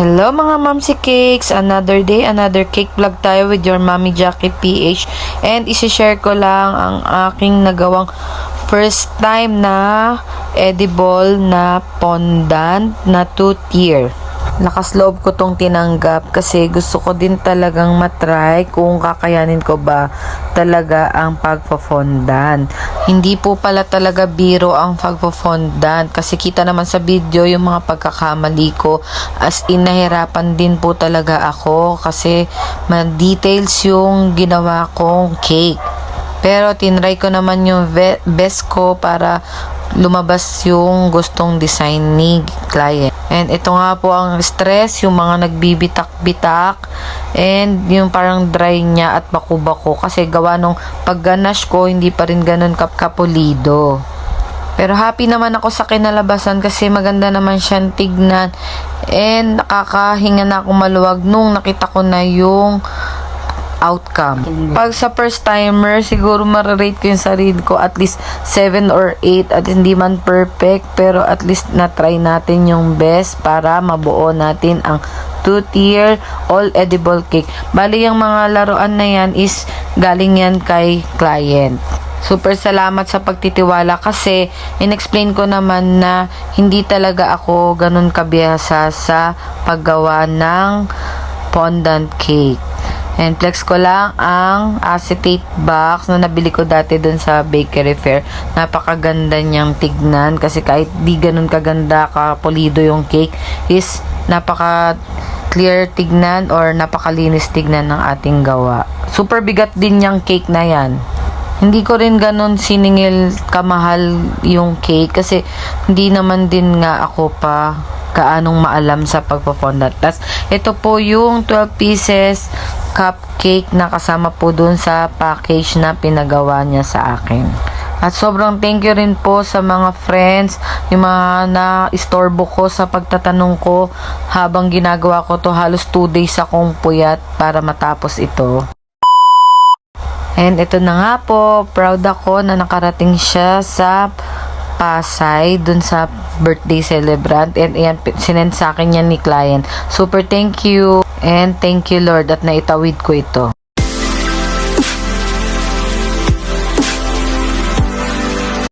Hello mga Mamsi Cakes! Another day, another cake vlog tayo with your Mommy Jackie PH. And isi-share ko lang ang aking nagawang first time na edible na fondant na 2-tier. Lakas loob ko tong tinanggap kasi gusto ko din talagang matry kung kakayanin ko ba talaga ang pagpo-fondant. Hindi po pala talaga biro ang pagpo-fondant kasi kita naman sa video yung mga pagkakamali ko, as in nahirapan din po talaga ako kasi ma-details yung ginawa kong cake. Pero tinry ko naman yung best ko para lumabas yung gustong design ni client. And ito nga po ang stress, yung mga nagbibitak-bitak and yung parang dry niya at baku-bako kasi gawa nung pag-ganache ko hindi pa rin ganun kapulido. Pero happy naman ako sa kinalabasan kasi maganda naman siyang tignan and nakakahinga na ako maluwag nung nakita ko na yung outcome. Pag sa first timer, siguro mararate ko yung sarili ko at least 7 or 8 at hindi man perfect pero at least na-try natin yung best para mabuo natin ang 2-tier all edible cake. Bali yung mga laruan na yan is galing yan kay client. Super salamat sa pagtitiwala kasi in-explain ko naman na hindi talaga ako ganun kabihasa sa paggawa ng fondant cake. And flex ko lang ang acetate box na nabili ko dati dun sa bakery fair. Napakaganda niyang tignan kasi kahit di ganun kaganda kapulido yung cake is napaka clear tignan or napakalinis tignan ng ating gawa. Super bigat din yung cake na yan. Hindi ko rin ganun siningil kamahal yung cake kasi hindi naman din nga ako pa kaanong maalam sa pagpo-fondant. Tas ito po yung 12 pieces cupcake na kasama po dun sa package na pinagawa niya sa akin. At sobrang thank you rin po sa mga friends, yung mga na-istorbo ko sa pagtatanong ko habang ginagawa ko to. Halos 2 days akong puyat para matapos ito. And ito na nga po, proud ako na nakarating siya sa Pasay dun sa birthday celebrant, and ayan, sinend sa akin yan ni client. Super thank you and thank you Lord at naitawid ko ito.